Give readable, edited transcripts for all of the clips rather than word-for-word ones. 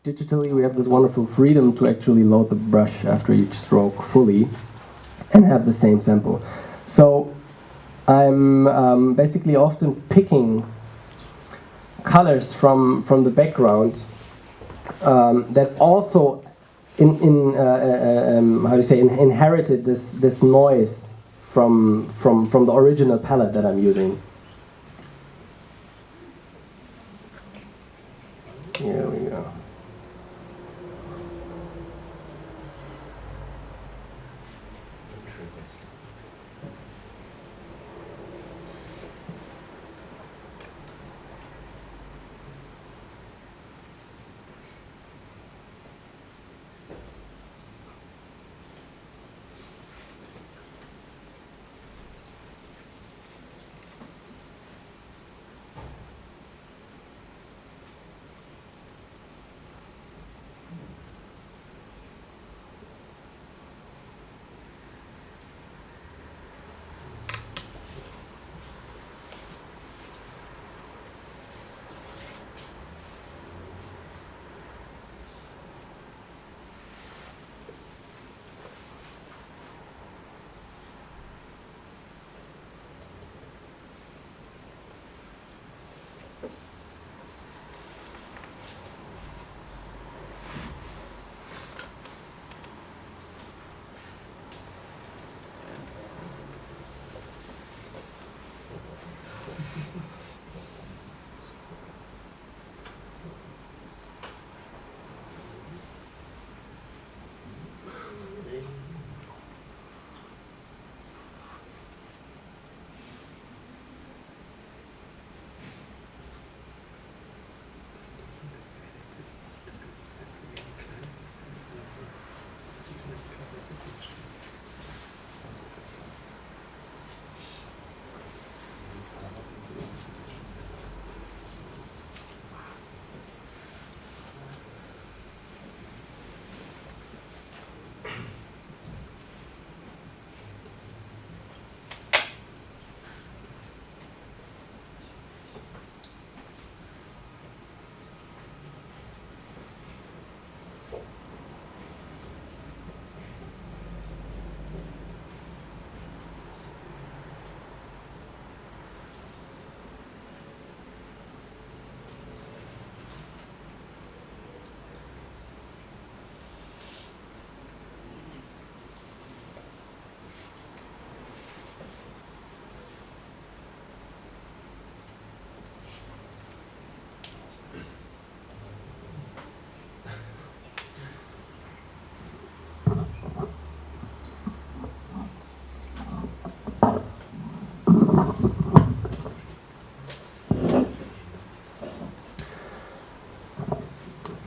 digitally we have this wonderful freedom to actually load the brush after each stroke fully and have the same sample. So I'm basically often picking colors from the background that also inherited this noise from the original palette that I'm using. Here we go.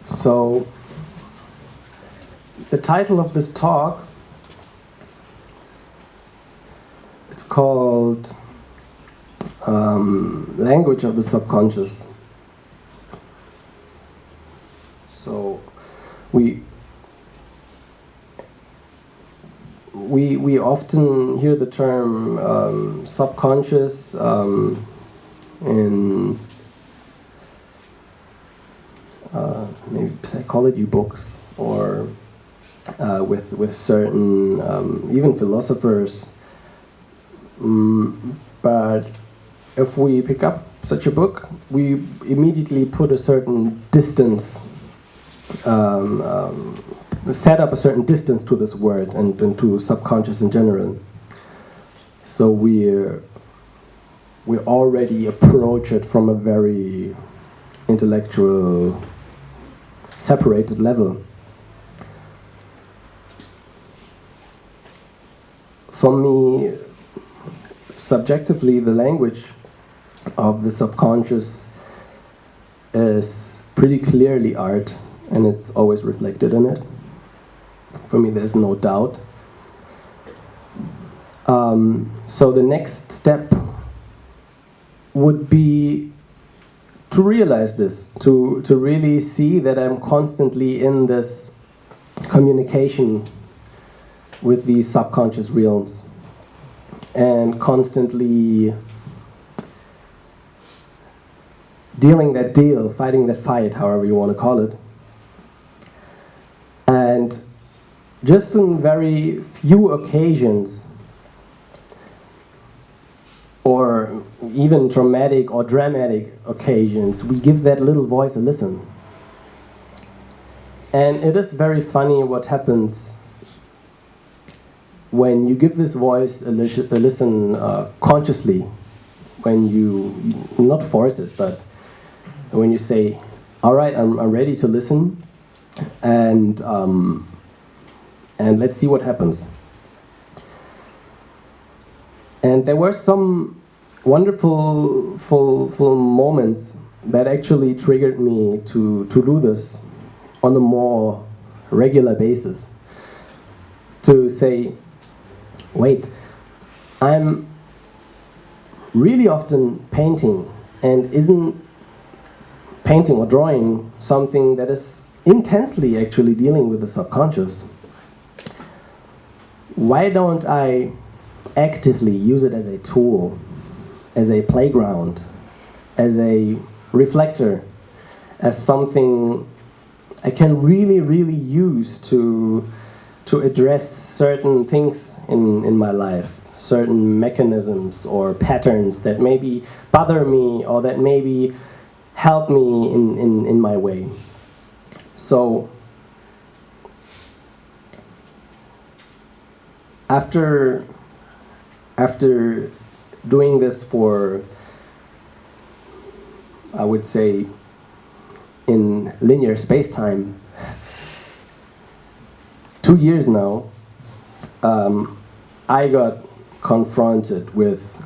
So, the title of this talk is called Language of the Subconscious. So, we often hear the term subconscious in maybe psychology books or with certain even philosophers. But if we pick up such a book, we immediately put a certain distance, set up a certain distance to this word and to subconscious in general. So we already approach it from a very intellectual, separated level. For me, subjectively, the language of the subconscious is pretty clearly art, and it's always reflected in it. For me, there's no doubt. So the next step would be to realize this, to really see that I'm constantly in this communication with these subconscious realms and constantly dealing that deal, fighting that fight, however you want to call it. just in very few occasions, or even traumatic or dramatic occasions, we give that little voice a listen. And it is very funny what happens when you give this voice a listen consciously, when you not force it, but when you say, all right, I'm ready to listen, and let's see what happens. And there were some wonderful full moments that actually triggered me to do this on a more regular basis. To say, wait, I'm really often painting, and isn't painting or drawing something that is intensely actually dealing with the subconscious? Why don't I actively use it as a tool, as a playground, as a reflector, as something I can really use to address certain things in my life, certain mechanisms or patterns that maybe bother me or that maybe help me in my way. So after doing this for, I would say, in linear space-time, 2 years now, I got confronted with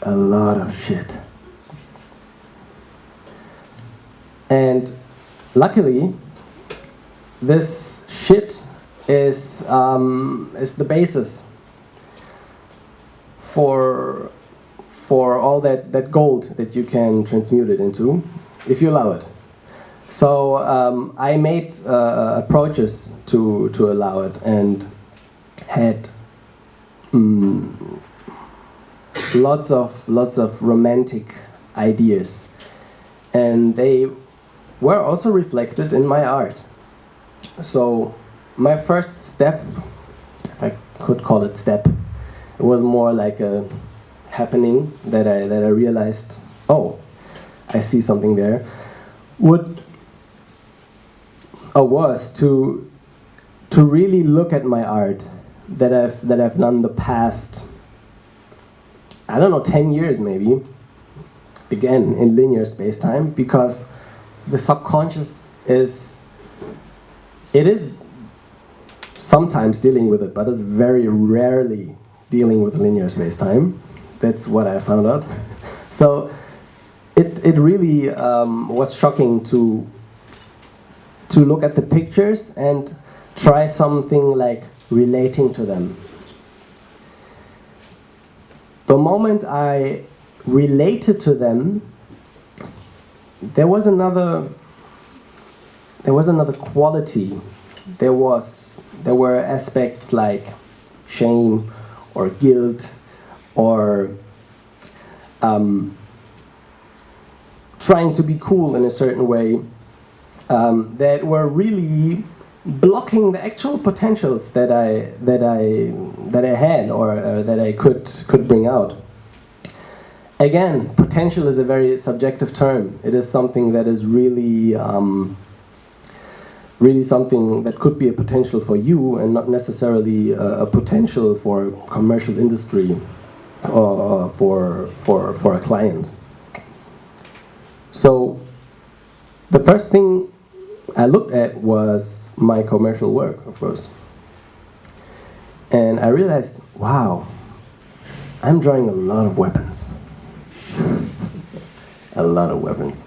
a lot of shit. And luckily, this shit is the basis for all that gold that you can transmute it into, if you allow it. So I made approaches to allow it, and had lots of romantic ideas, and they were also reflected in my art. So my first step, if I could call it step, it was more like a happening that I realized, oh, I see something there. Was to really look at my art that I've done the past, I don't know, 10 years maybe, again in linear space-time, because the subconscious is sometimes dealing with it, but it's very rarely dealing with linear space-time. That's what I found out. So it really was shocking to look at the pictures and try something like relating to them. The moment I related to them, there was another quality. There were aspects like shame or guilt or trying to be cool in a certain way, that were really blocking the actual potentials that I had, or that I could bring out. Again, potential is a very subjective term. It is something that is really something that could be a potential for you, and not necessarily a potential for commercial industry or for a client. So the first thing I looked at was my commercial work, of course. And I realized, wow, I'm drawing a lot of weapons. A lot of weapons.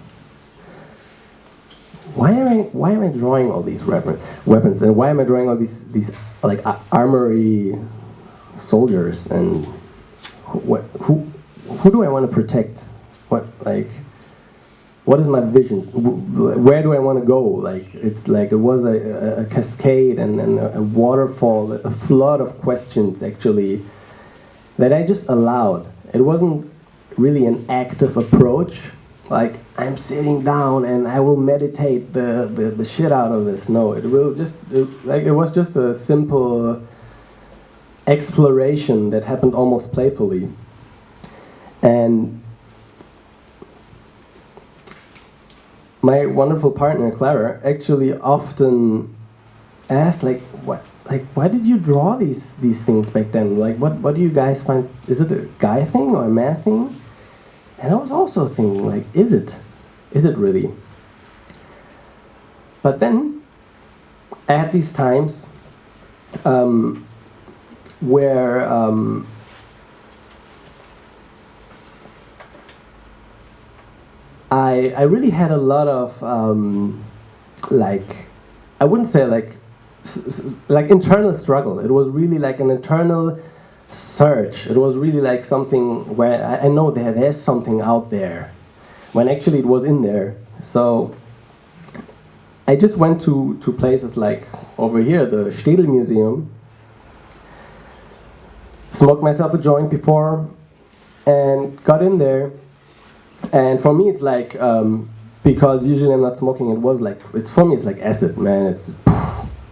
Why am I drawing all these weapons, and why am I drawing all these like armory soldiers, and who do I want to protect? What is my visions? Where do I want to go? Like it was a cascade and a waterfall, a flood of questions actually that I just allowed. It wasn't really an active approach. like I'm sitting down and I will meditate the shit out of this. No, it was just a simple exploration that happened almost playfully. And my wonderful partner Clara actually often asked, like, why did you draw these things back then? Like, what do you guys find? Is it a guy thing or a man thing? And I was also thinking, like, is it really? But then I had these times where I really had a lot of like, I wouldn't say like internal struggle. It was really like an internal search. It was really like something where I know there's something out there, when actually it was in there. So I just went to places like over here, the Städel Museum, smoked myself a joint before, and got in there. And for me, it's like, because usually I'm not smoking, for me it's like acid, man. It's,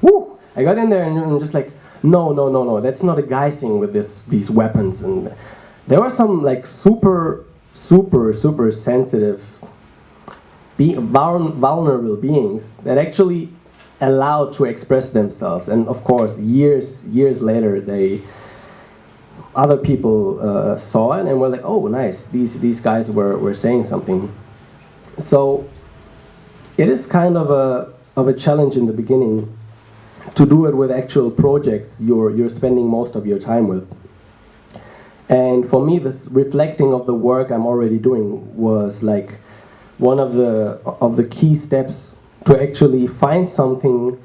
woo! I got in there and I'm just like, no, that's not a guy thing with these weapons. And there were some like super sensitive, vulnerable beings that actually allowed to express themselves. And of course, years later, other people saw it and were like, oh, nice, these guys were saying something. So it is kind of a challenge in the beginning to do it with actual projects you're spending most of your time with. And for me, this reflecting of the work I'm already doing was like one of the key steps to actually find something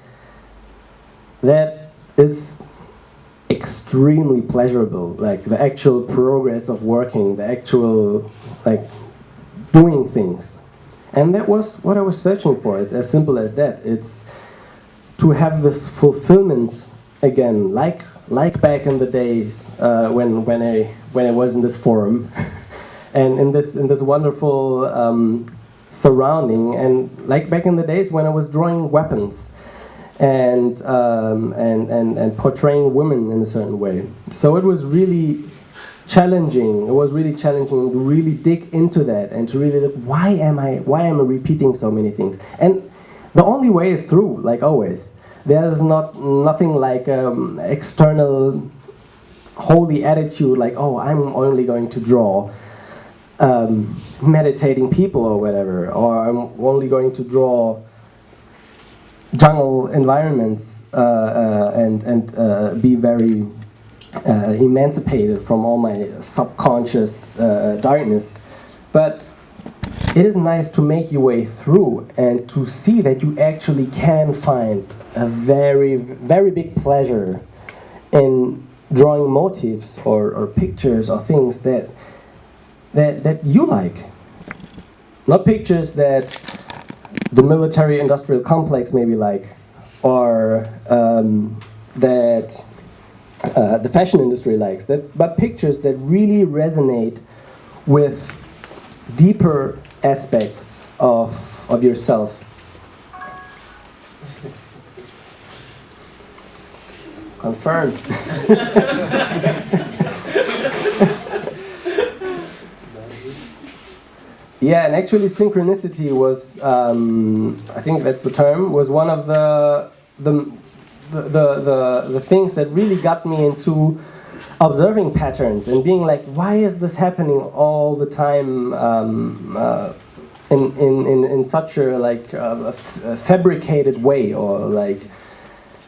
that is extremely pleasurable, like the actual progress of working, the actual like doing things. And that was what I was searching for. It's as simple as that. It's to have this fulfillment again, like back in the days when I was in this forum and in this wonderful surrounding, and like back in the days when I was drawing weapons and portraying women in a certain way. So it was really challenging. It was really challenging to really dig into that and to really look, why am I repeating so many things? And the only way is through, like always. There's nothing like external holy attitude, like, oh, I'm only going to draw meditating people or whatever, or I'm only going to draw jungle environments and be very emancipated from all my subconscious darkness. But it is nice to make your way through and to see that you actually can find a very, very big pleasure in drawing motifs or pictures or things that you like. Not pictures that the military-industrial complex maybe like, or that the fashion industry likes, but pictures that really resonate with deeper aspects of yourself. Confirmed. Yeah, and actually synchronicity was, I think that's the term, was one of the things that really got me into observing patterns and being like, why is this happening all the time in such a like a fabricated way, or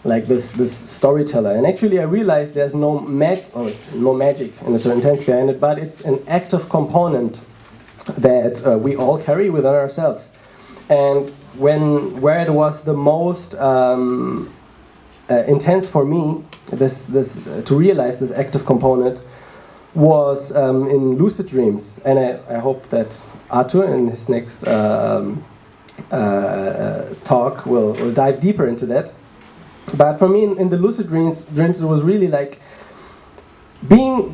like this storyteller. And actually I realized there's no magic in a certain sense behind it, but it's an active component that we all carry within ourselves. And where it was the most intense for me, this to realize this active component, was in lucid dreams. And I hope that Arthur in his next talk will dive deeper into that. But for me, in the lucid dreams, it was really like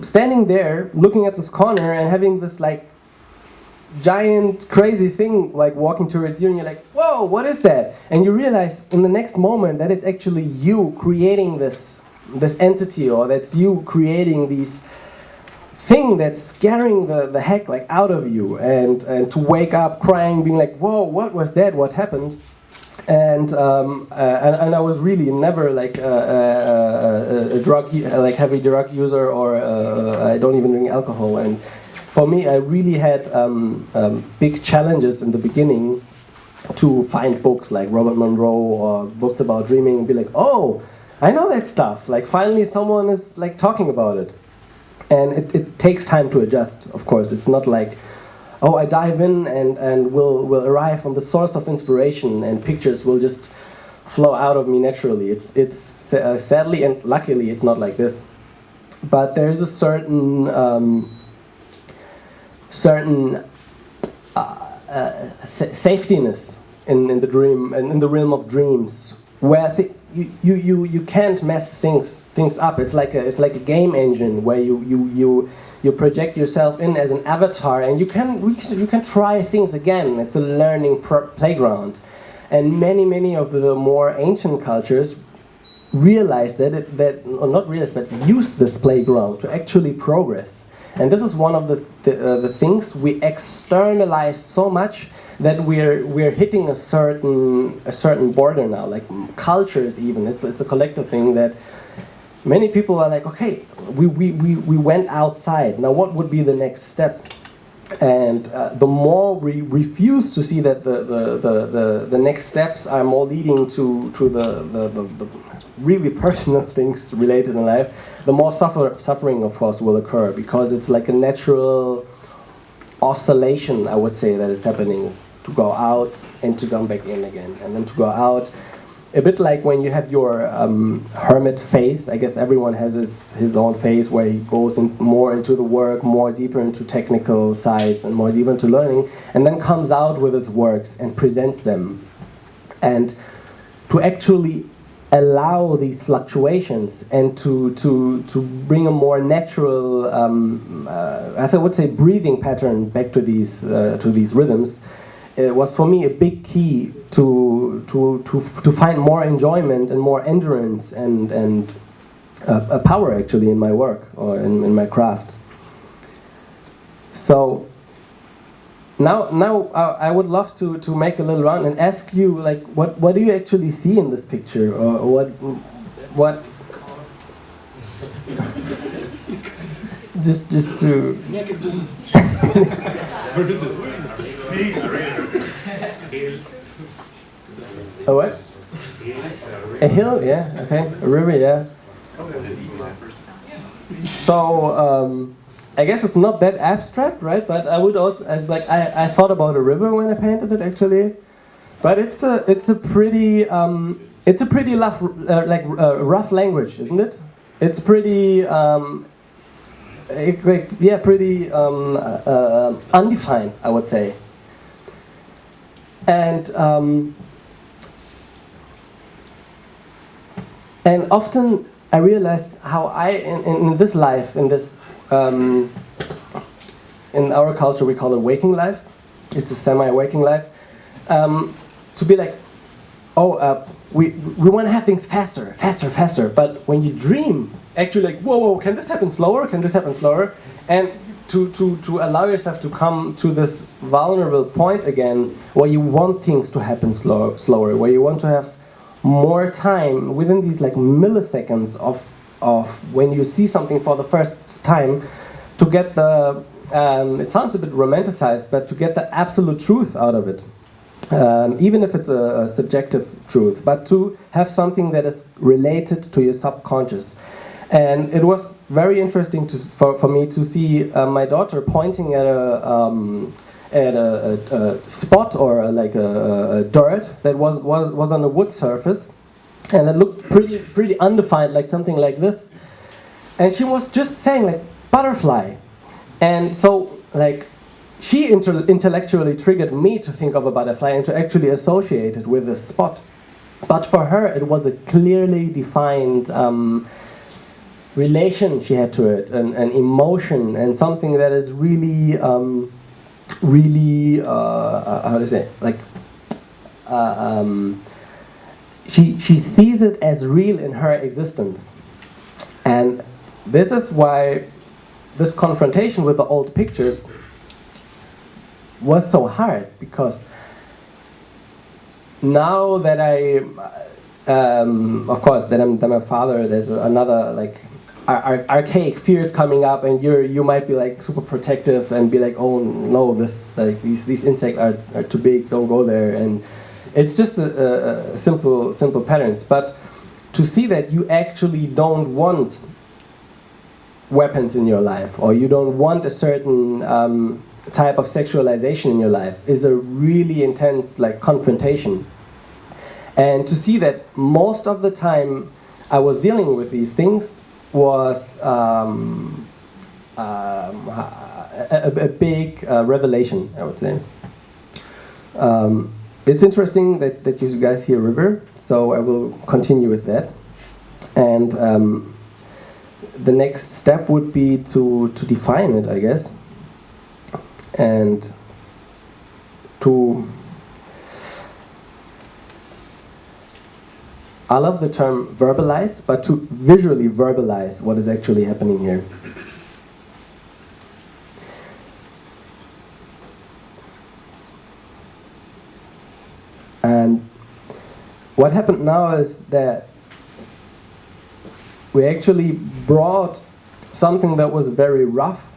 standing there, looking at this corner and having this like giant crazy thing like walking towards you, and you're like, whoa, what is that? And you realize in the next moment that it's actually you creating this entity, or that's you creating these thing that's scaring the heck like out of you, and to wake up crying, being like, whoa, what was that? What happened? And I was really never like a like heavy drug user, or I don't even drink alcohol. And for me, I really had big challenges in the beginning to find books like Robert Monroe or books about dreaming and be like, oh, I know that stuff. Like finally someone is like talking about it. And it takes time to adjust, of course. It's not like, oh, I dive in and will arrive on the source of inspiration and pictures will just flow out of me naturally. It's sadly and luckily it's not like this. But there's a certain safetiness in the dream and in the realm of dreams, where you can't mess things up. It's like a game engine where you project yourself in as an avatar, and you can try things again. It's a learning playground, and many of the more ancient cultures realized used this playground to actually progress. And this is one of the things we externalized so much that we're hitting a certain border now, like cultures even. It's a collective thing that many people are like, okay, we went outside. Now what would be the next step? And the more we refuse to see that the next steps are more leading to the really personal things related in life, the more suffering, of course, will occur, because it's like a natural oscillation, I would say, that is happening, to go out and to come back in again, and then to go out. A bit like when you have your hermit phase. I guess everyone has his own phase where he goes more into the work, more deeper into technical sides, and more deeper into learning, and then comes out with his works and presents them. And to actually allow these fluctuations and to bring a more natural, I would say, breathing pattern back to these rhythms, was for me a big key to find more enjoyment and more endurance and a power actually in my work or in my craft. So now I would love to make a little round and ask you, like, what do you actually see in this picture, or what just to Where is it? a what? A hill, yeah, okay. A river, yeah. So I guess it's not that abstract, right? But I would also I thought about a river when I painted it actually, but it's a pretty rough rough language, isn't it? It's pretty pretty undefined, I would say. And often I realized how in this life, in this in our culture we call it waking life. It's a semi-waking life. To be like, we want to have things faster. But when you dream, actually like, whoa, can this happen slower? Can this happen slower? And to allow yourself to come to this vulnerable point again, where you want things to happen slower, where you want to have more time within these like milliseconds of when you see something for the first time, to get the it sounds a bit romanticized, but to get the absolute truth out of it, even if it's a subjective truth, but to have something that is related to your subconscious. And it was very interesting for me to see my daughter pointing at a spot or a dirt that was on a wood surface, and it looked pretty undefined, like something like this. And she was just saying like butterfly, and so like she intellectually triggered me to think of a butterfly and to actually associate it with this spot. But for her, it was a clearly defined relation she had to it, an emotion, and something that is really really how to say, like she sees it as real in her existence. And this is why this confrontation with the old pictures was so hard, because now that of course, that I'm a father, there's another like archaic fears coming up, and you might be like super protective and be like, oh no, these insects are too big, don't go there, and it's just a simple patterns. But to see that you actually don't want weapons in your life, or you don't want a certain type of sexualization in your life, is a really intense like confrontation. And to see that most of the time I was dealing with these things was a big revelation, I would say. It's interesting that you guys hear river, so I will continue with that. And the next step would be to define it, I guess, and I love the term verbalize, but to visually verbalize what is actually happening here. And what happened now is that we actually brought something that was very rough,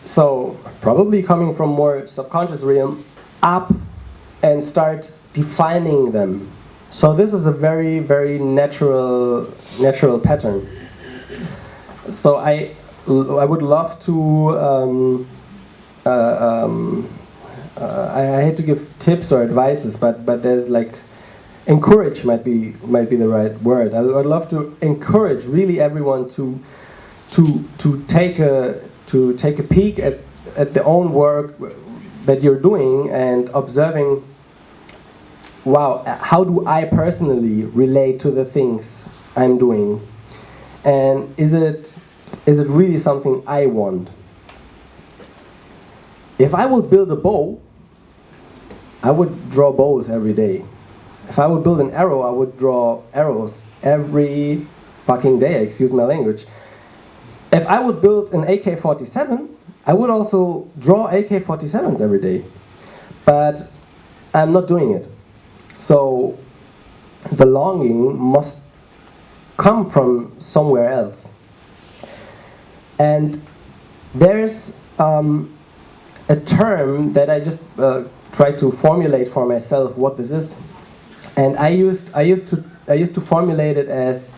so probably coming from more subconscious realm, up and start defining them. So this is a very, very natural pattern. So I would love to I hate to give tips or advices, but there's like, encourage might be the right word. I'd love to encourage really everyone to take a peek at their own work that you're doing and observing, wow, how do I personally relate to the things I'm doing, and is it really something I want? If I would build a bow, I would draw bows every day. If I would build an arrow, I would draw arrows every fucking day, excuse my language. If I would build an AK-47, I would also draw AK-47s every day. But I'm not doing it. So the longing must come from somewhere else. And there's a term that I just try to formulate for myself what this is, and I used to formulate it as,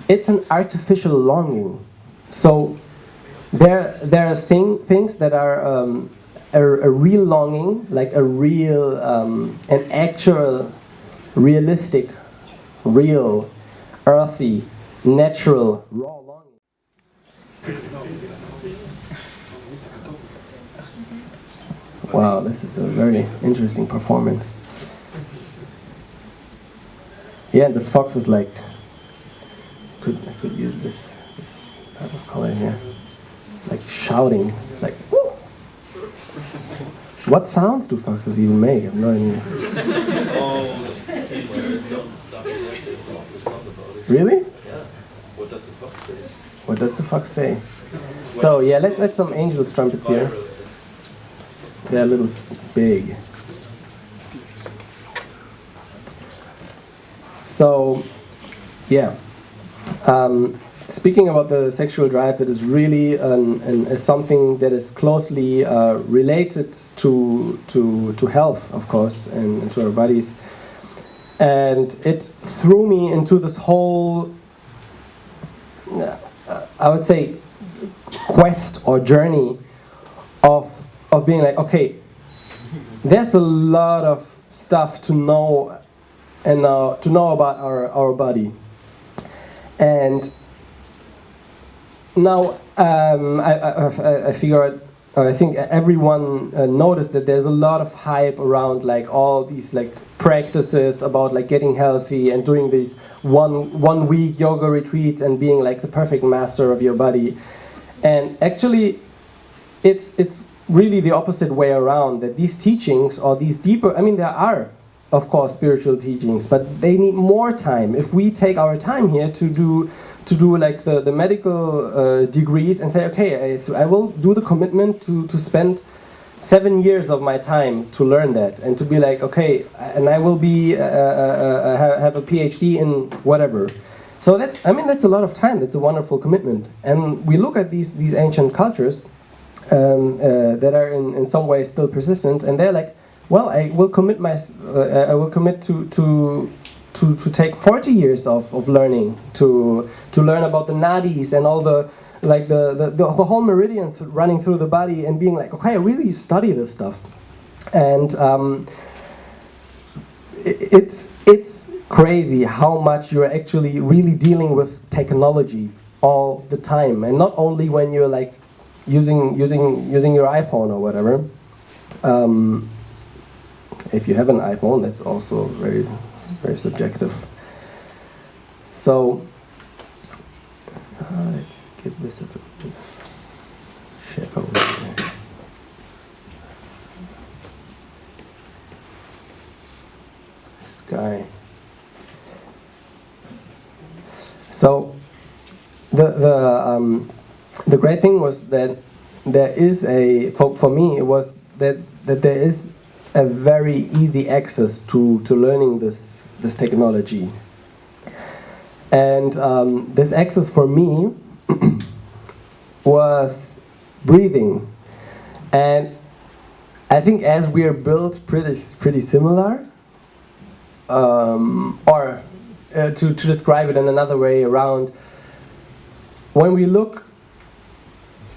it's an artificial longing. So there are things that are a real longing, like a real, an actual, realistic, real, earthy, natural, raw longing. Wow, this is a very interesting performance. Yeah, this fox is like, I could use this type of color here. It's like shouting. It's like, woo! What sounds do foxes even make? I have no idea. Really? Yeah. What does the fox say? What does the fox say? So yeah, let's add some angel's trumpets here. They're a little big. So, yeah. Speaking about the sexual drive, it is really something that is closely related to health, of course, and to our bodies. And it threw me into this whole, I would say, quest or journey of being like, okay, there's a lot of stuff to know and to know about our body. And now I figure out, or I think everyone noticed that there's a lot of hype around like all these like practices about like getting healthy and doing these one week yoga retreats and being like the perfect master of your body. And actually, it's really the opposite way around, that these teachings or these deeper, I mean, there are of course spiritual teachings, but they need more time. If we take our time here to do like the medical degrees and say, okay, so I will do the commitment to spend 7 years of my time to learn that, and to be like, okay, and I will be have a PhD in whatever. So that's, I mean, that's a lot of time. That's a wonderful commitment. And we look at these ancient cultures that are in some way still persistent, and they're like, well, I will commit to take 40 years of learning to learn about the nadis and all the like the whole meridian running through the body, and being like, okay, I really study this stuff. And it's crazy how much you're actually really dealing with technology all the time, and not only when you're like using your iPhone or whatever. If you have an iPhone, that's also very, very subjective. So let's give this a bit of shadow here. This guy. So the great thing was that there is for me it was that there is a very easy access to learning this technology. And this access for me was breathing. And I think as we are built pretty similar, or to describe it in another way around, when we look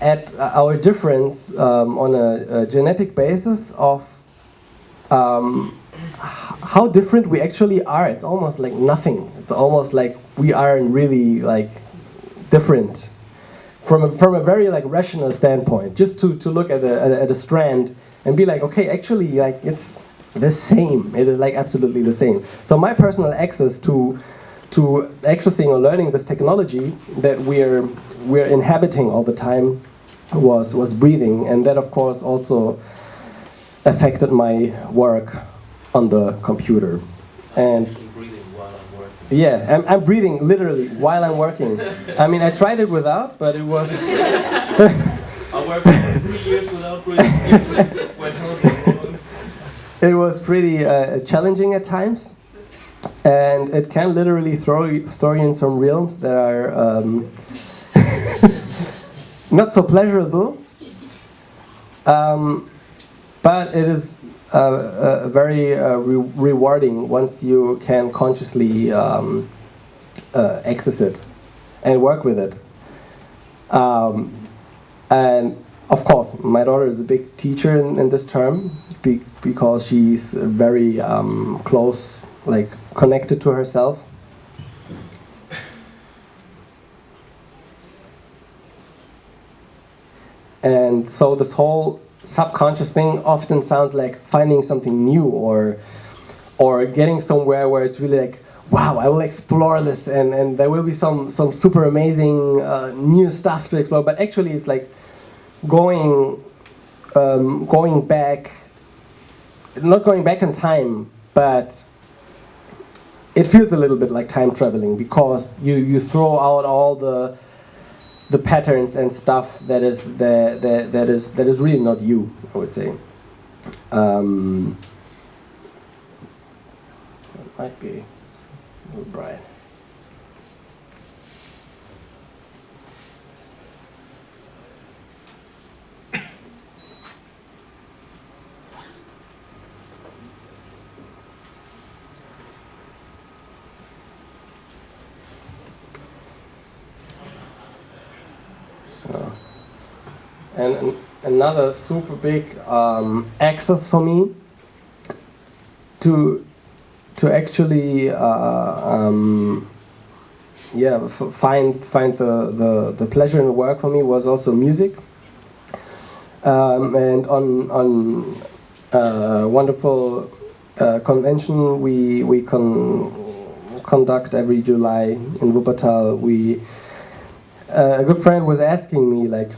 at our difference on a genetic basis of how different we actually are, it's almost like nothing. It's almost like we aren't really like different from a very like rational standpoint. Just to look at a strand and be like, okay, actually like it's the same. It is like absolutely the same. So my personal access to accessing or learning this technology that we're inhabiting all the time was breathing, and that of course also affected my work on the computer. And breathing while I'm working. yeah, I'm breathing literally while I'm working. I mean, I tried it without, but it was I worked for 3 years without breathing. Went home. it was pretty challenging at times, and it can literally throw you in some realms that are not so pleasurable. But it is very rewarding once you can consciously access it and work with it. And of course, my daughter is a big teacher in this term because she's very close, like connected to herself. And so this whole subconscious thing often sounds like finding something new or getting somewhere where it's really like, wow, I will explore this and there will be some super amazing new stuff to explore. But actually it's like going back, not going back in time, but it feels a little bit like time traveling, because you throw out all the patterns and stuff that is really not you, I would say. It might be a little bright. So, and another super big access for me to actually find the pleasure in the work for me was also music. And on wonderful convention we conduct every July in Wuppertal. A good friend was asking me, like,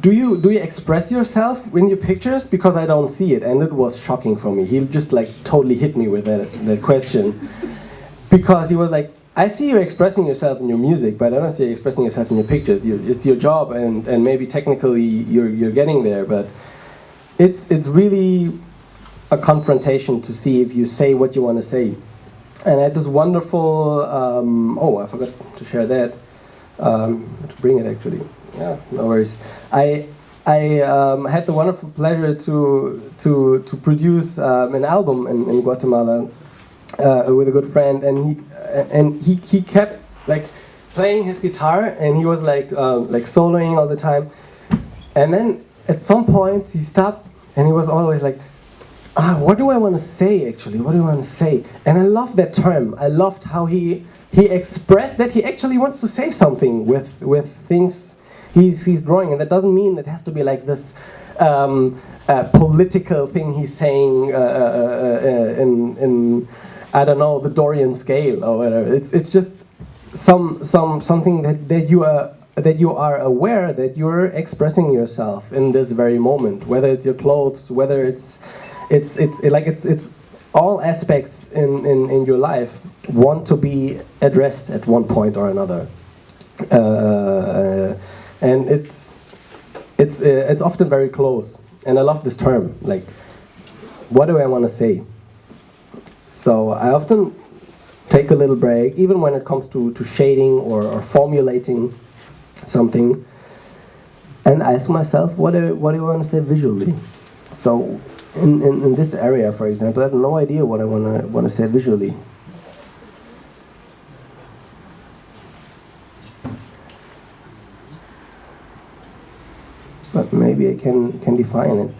do you express yourself in your pictures? Because I don't see it, and it was shocking for me. He just like totally hit me with that question, because he was like, I see you expressing yourself in your music, but I don't see you expressing yourself in your pictures. It's your job, and maybe technically you're getting there, but it's really a confrontation to see if you say what you want to say. And I had this wonderful, oh, I forgot to share that, to bring it actually. Yeah, no worries. I had the wonderful pleasure to produce an album in Guatemala with a good friend, and he kept like playing his guitar, and he was like soloing all the time. And then at some point he stopped, and he was always like, what do I want to say actually? What do I want to say? And I loved that term. I loved how he expressed that he actually wants to say something with things he's drawing, and that doesn't mean it has to be like this political thing he's saying in I don't know, the Dorian scale or whatever. It's just something that you are aware that you're expressing yourself in this very moment, whether it's your clothes, whether it's all aspects in your life want to be addressed at one point or another. And it's often very close, and I love this term. Like, what do I want to say? So I often take a little break, even when it comes to shading or formulating something, and ask myself, what do I want to say visually? So in this area, for example, I have no idea what I want to say visually. But maybe I can define it.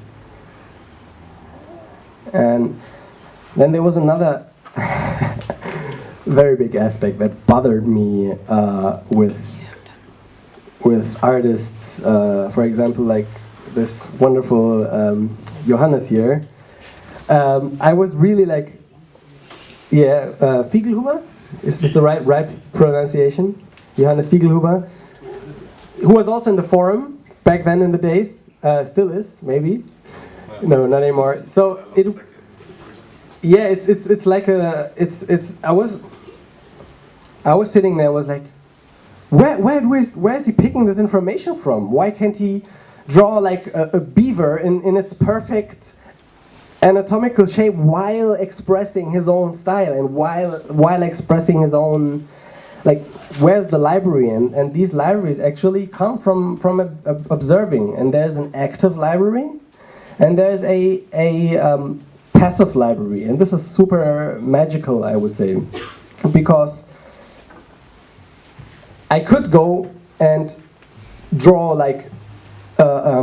And then there was another very big aspect that bothered me with artists. For example, like this wonderful Johannes here. I was really like, Fiegelhuber? Is this the right pronunciation? Johannes Fiegelhuber, who was also in the forum back then in the days, still is, maybe. No, not anymore. So it's like I was sitting there, I was like, where is he picking this information from? Why can't he draw like a beaver in its perfect anatomical shape while expressing his own style and while expressing his own, like, where's the library? And these libraries actually come from observing, and there's an active library and there's a passive library, and this is super magical, I would say, because I could go and draw like a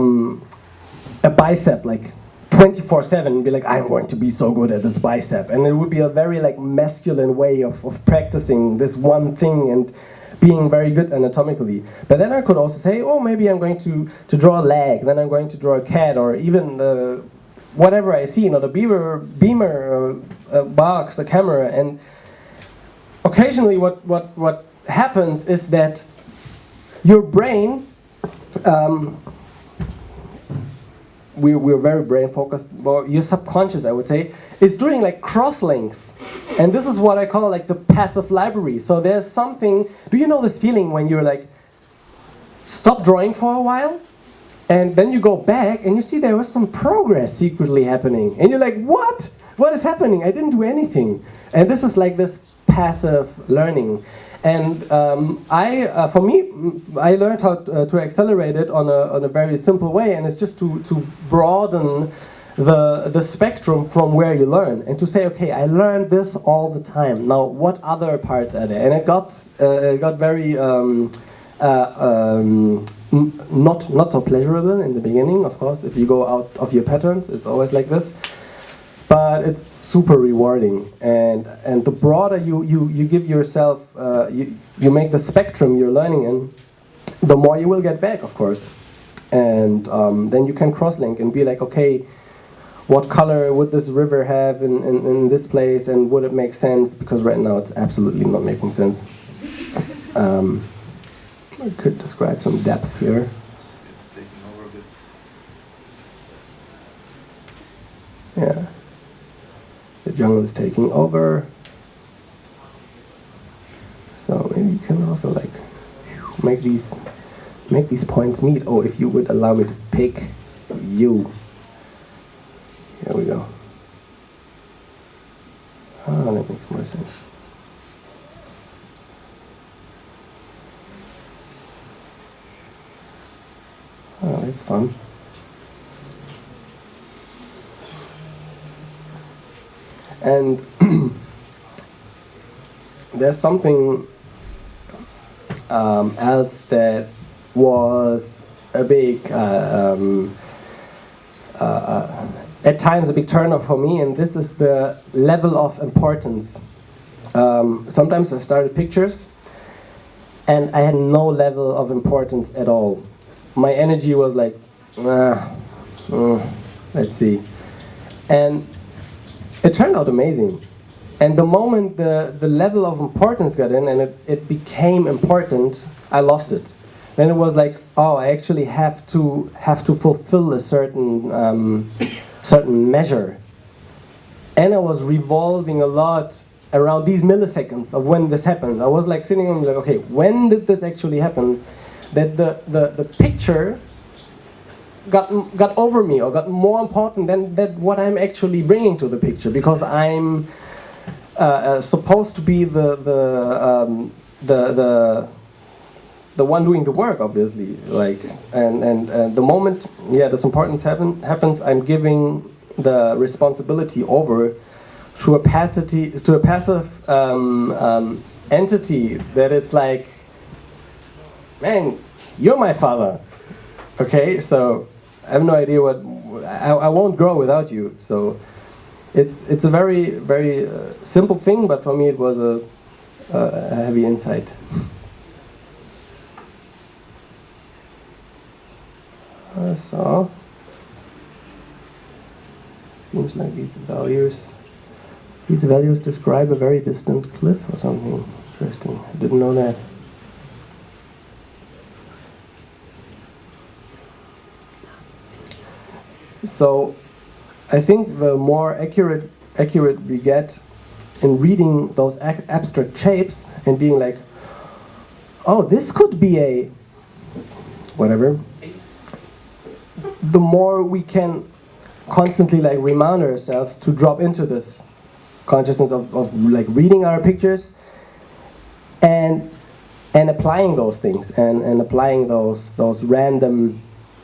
bicep like 24/7 and be like, I'm going to be so good at this bicep, and it would be a very like masculine way of practicing this one thing and being very good anatomically. But then I could also say, oh, maybe I'm going to draw a leg, then I'm going to draw a cat, or even whatever I see, the beamer, a box, a camera. And occasionally what happens is that your brain, we're very brain focused, well, your subconscious, I would say, is doing like cross links. And this is what I call like the passive library. So there's something, do you know this feeling when you're like, stop drawing for a while, and then you go back and you see there was some progress secretly happening. And you're like, what? What is happening? I didn't do anything. And this is like this passive learning. And for me, I learned how to accelerate it on a very simple way, and it's just to broaden the spectrum from where you learn, and to say, okay, I learned this all the time. Now, what other parts are there? And it got very not so pleasurable in the beginning, of course. If you go out of your patterns, it's always like this. But it's super rewarding, and the broader you give yourself, you make the spectrum you're learning in, the more you will get back, of course. And then you can cross-link and be like, okay, what color would this river have in this place, and would it make sense? Because right now it's absolutely not making sense. I could describe some depth here. Yeah. The jungle is taking over. So maybe you can also like make these points meet. Oh, if you would allow me to pick you. Here we go. Ah, that makes more sense. Oh, that's fun. And there's something else that was a big, at times a big turn-off for me, and this is the level of importance. Sometimes I started pictures, and I had no level of importance at all. My energy was like, let's see. And it turned out amazing. And the moment the level of importance got in and it became important, I lost it. Then it was like, oh, I actually have to fulfill a certain certain measure. And I was revolving a lot around these milliseconds of when this happened. I was like sitting and like, okay, when did this actually happen? That the picture got over me or got more important than what I'm actually bringing to the picture, because I'm supposed to be the one doing the work, obviously. Like and the moment this importance happens, I'm giving the responsibility over to a passive entity that it's like, man, you're my father. Okay, so I have no idea what I won't grow without you. So it's a very very simple thing, but for me it was a heavy insight. So seems like these values describe a very distant cliff or something. Interesting. I didn't know that. So I think the more accurate we get in reading those abstract shapes and being like, oh, this could be a whatever, the more we can constantly like remind ourselves to drop into this consciousness of like reading our pictures and applying those things and applying those random.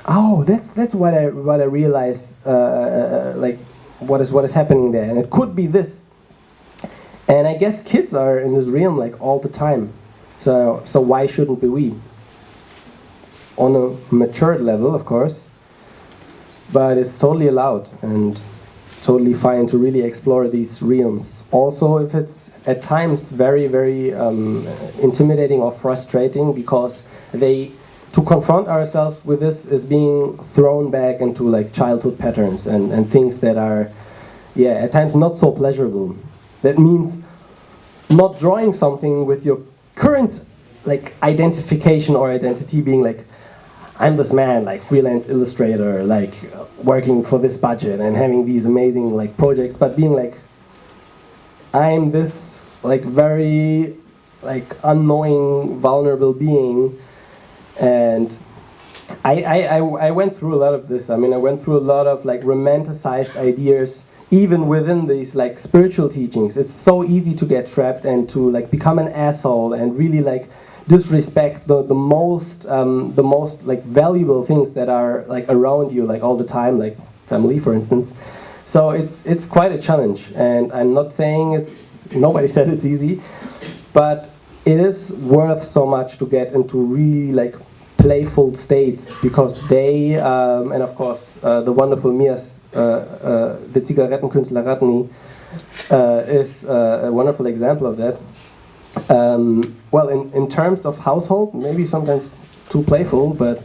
Oh, that's what I realize. Like, what is happening there, and it could be this. And I guess kids are in this realm like all the time. So why shouldn't we? On a matured level, of course. But it's totally allowed and totally fine to really explore these realms. Also, if it's at times very very intimidating or frustrating, because to confront ourselves with this is being thrown back into like childhood patterns and things that are, at times not so pleasurable. That means not drawing something with your current like identification or identity, being like, I'm this man, like freelance illustrator, like working for this budget and having these amazing like projects, but being like, I'm this like very like unknowing, vulnerable being. And I went through a lot of this. I mean, I went through a lot of like romanticized ideas, even within these like spiritual teachings. It's so easy to get trapped and to like become an asshole and really like disrespect the most like valuable things that are like around you like all the time, like family, for instance. So it's quite a challenge, and I'm not saying nobody said it's easy, but it is worth so much to get into really like playful states, because they and of course the wonderful Mia's the Zigarettenkünstler Ratni is a wonderful example of that. Well, in terms of household, maybe sometimes too playful, but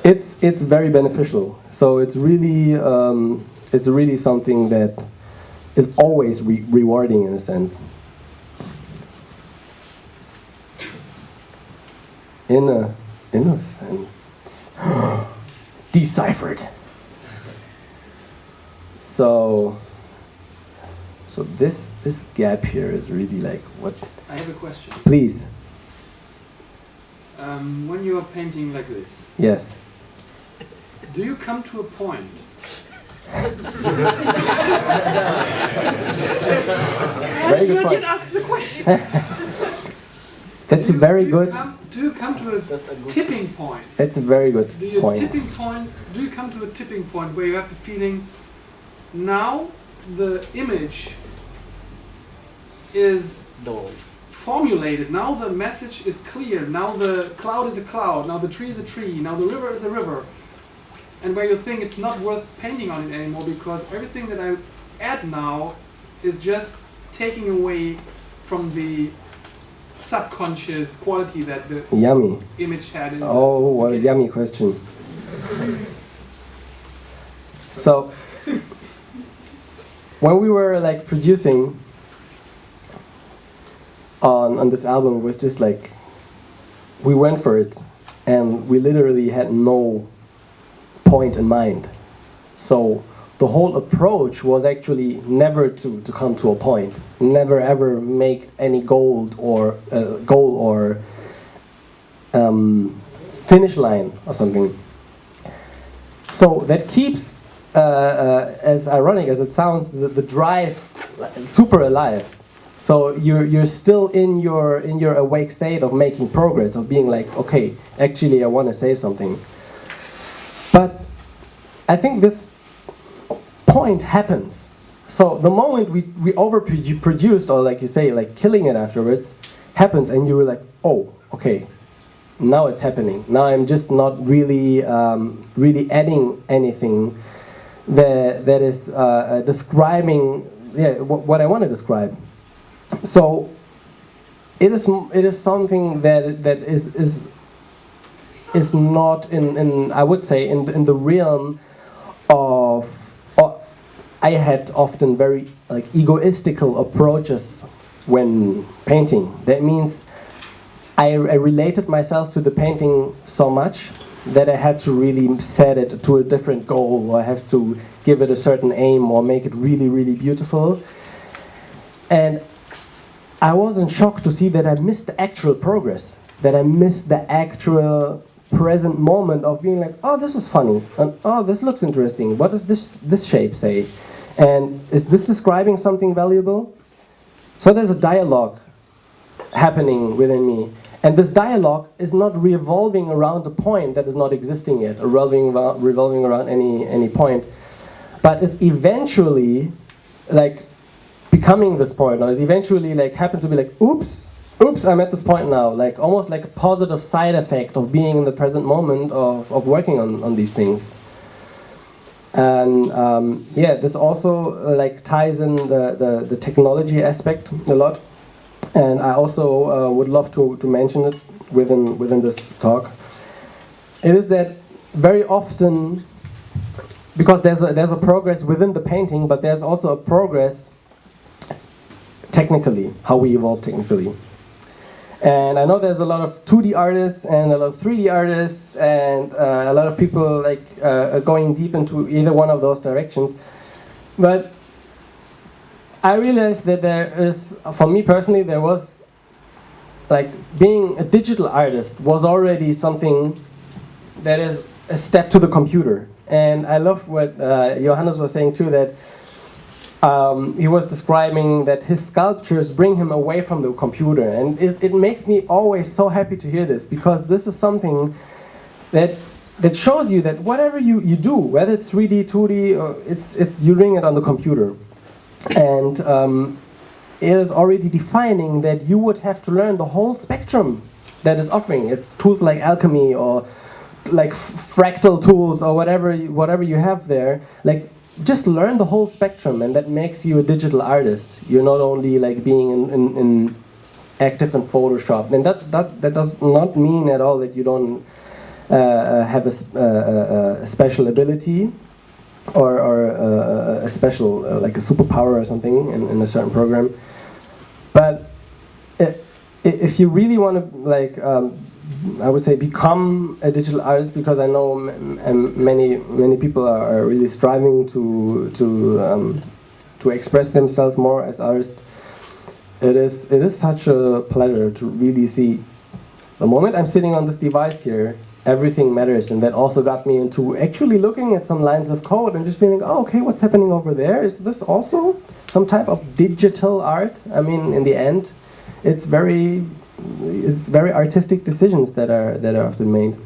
it's very beneficial. So it's really something that is always rewarding in a sense. In a sense. Deciphered. So this gap here is really like what? I have a question. Please. When you are painting like this, Yes. do you come to a point? Very good You point. did ask the question. That's a very good. Do you come to a tipping point? That's a very good Do you point. Do you come to a tipping point where you have the feeling now the image is formulated, now the message is clear, now the cloud is a cloud, now the tree is a tree, now the river is a river, and where you think it's not worth painting on it anymore because everything that I add now is just taking away from the subconscious quality that the Yummy. image had in Oh, what a yummy question. So, when we were like producing on this album, it was just like we went for it, and we literally had no point in mind. So the whole approach was actually never to come to a point, never ever make any goal or finish line or something. So that keeps, as ironic as it sounds, the drive super alive. So you're still in your awake state of making progress, of being like, okay, actually I want to say something. But I think this point happens. So the moment we overproduced, or like you say, like killing it afterwards, happens, and you were like, oh, okay, now it's happening. Now I'm just not really adding anything that is describing what I want to describe. So it is something that is not in I would say in the realm of. I had often very like egoistical approaches when painting. That means I related myself to the painting so much that I had to really set it to a different goal, or I have to give it a certain aim, or make it really, really beautiful. And I was in shock to see that I missed the actual progress, that I missed the actual present moment of being like, oh, this is funny, and oh, this looks interesting. What does this shape say? And is this describing something valuable? So there's a dialogue happening within me. And this dialogue is not revolving around a point that is not existing yet, or revolving around any point, but is eventually like becoming this point, or is eventually like happen to be like, oops, I'm at this point now, like almost like a positive side effect of being in the present moment of working on these things. And this also like ties in the technology aspect a lot. And I also would love to mention it within this talk. It is that very often, because there's a progress within the painting, but there's also a progress technically, how we evolve technically. And I know there's a lot of 2D artists and a lot of 3D artists and a lot of people like going deep into either one of those directions. But I realized that there is, for me personally, there was like being a digital artist was already something that is a step to the computer. And I love what Johannes was saying too, that he was describing that his sculptures bring him away from the computer. And it makes me always so happy to hear this, because this is something that shows you that whatever you do, whether it's 3D, 2D, or it's you doing it on the computer. And it is already defining that you would have to learn the whole spectrum that is offering. It's tools like alchemy or like fractal tools or whatever you have there. Like, just learn the whole spectrum, and that makes you a digital artist. You're not only like being in active in Photoshop. And that does not mean at all that you don't have a special ability or a special like a superpower or something in a certain program. But if you really want to like I would say, become a digital artist, because I know many people are really striving to express themselves more as artists. It is such a pleasure to really see. The moment I'm sitting on this device here, everything matters, and that also got me into actually looking at some lines of code and just being like, oh, okay, what's happening over there? Is this also some type of digital art? I mean, in the end, it's very artistic decisions that are often made,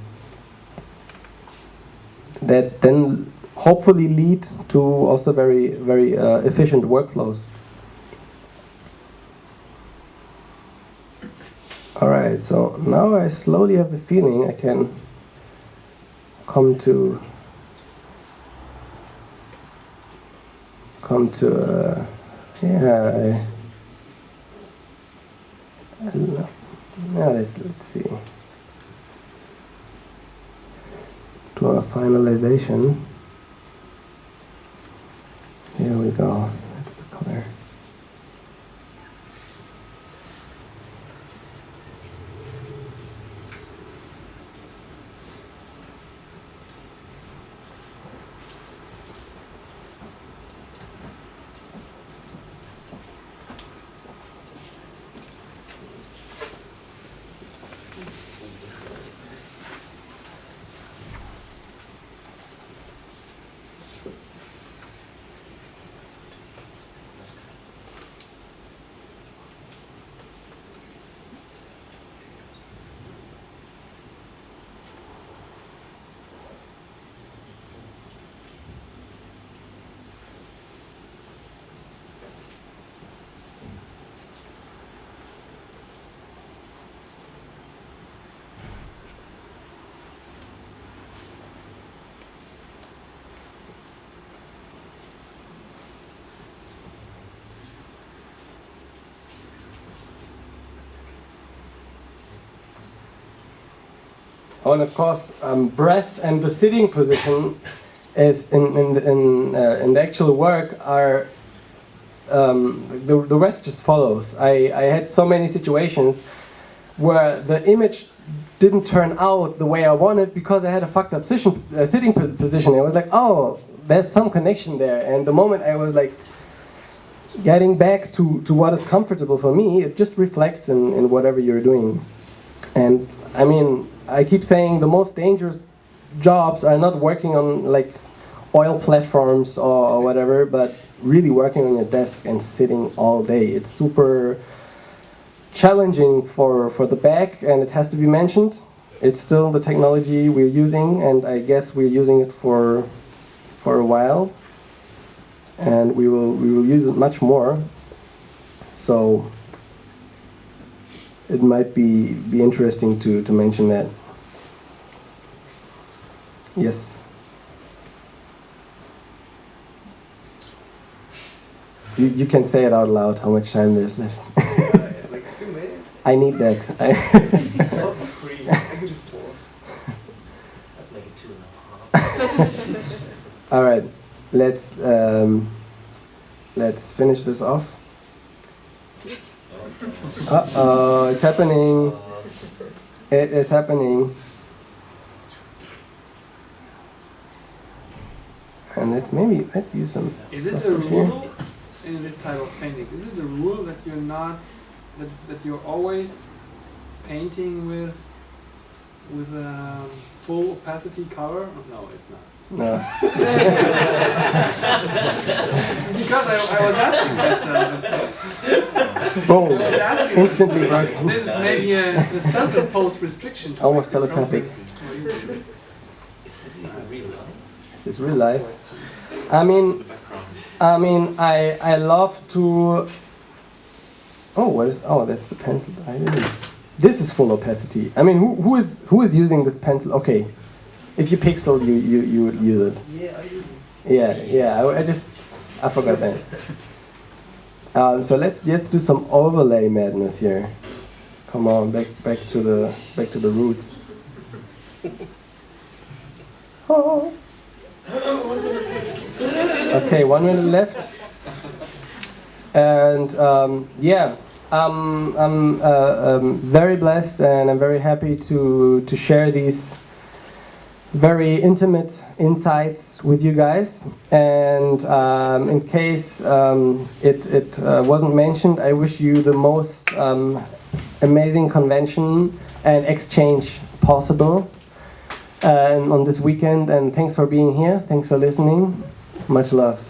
that then hopefully lead to also very efficient workflows. All right, so now I slowly have the feeling I can come to yeah, let's see, to our finalization. Here we go. That's the color. Oh, and of course, breath and the sitting position is in the actual work are the rest just follows. I had so many situations where the image didn't turn out the way I wanted because I had a fucked up sitting position. I was like, oh, there's some connection there. And the moment I was like getting back to what is comfortable for me, it just reflects in whatever you're doing. And I mean, I keep saying the most dangerous jobs are not working on like oil platforms or whatever, but really working on your desk and sitting all day. It's super challenging for the back, and it has to be mentioned. It's still the technology we're using, and I guess we're using it for a while, and we will use it much more. So it might be interesting to mention that. Yes. You can say it out loud how much time there's left. Like 2 minutes? I need that. Not 3. I give it 4. That's like a 2.5. All right, let's finish this off. Uh-oh, it's happening. It is happening. And let's use some. Is it a rule in this type of painting? Is it a rule that you're not that you're always painting with a full opacity color? No, it's not. No. Because I was asking myself. Boom! I was asking Instantly broken. This is maybe a self-imposed restriction. To Almost make the telepathic. process. Is this real life? I mean, I love to. Oh, what is? Oh, that's the pencil. I didn't. This is full opacity. I mean, who is using this pencil? Okay, if you pixel, you would use it. Yeah, I do. Yeah. I forgot that. So let's do some overlay madness here. Come on, back to the roots. Oh. Okay, 1 minute left. And yeah, I'm very blessed, and I'm very happy to share these very intimate insights with you guys. And in case it wasn't mentioned, I wish you the most amazing convention and exchange possible on this weekend. And thanks for being here. Thanks for listening. Much love.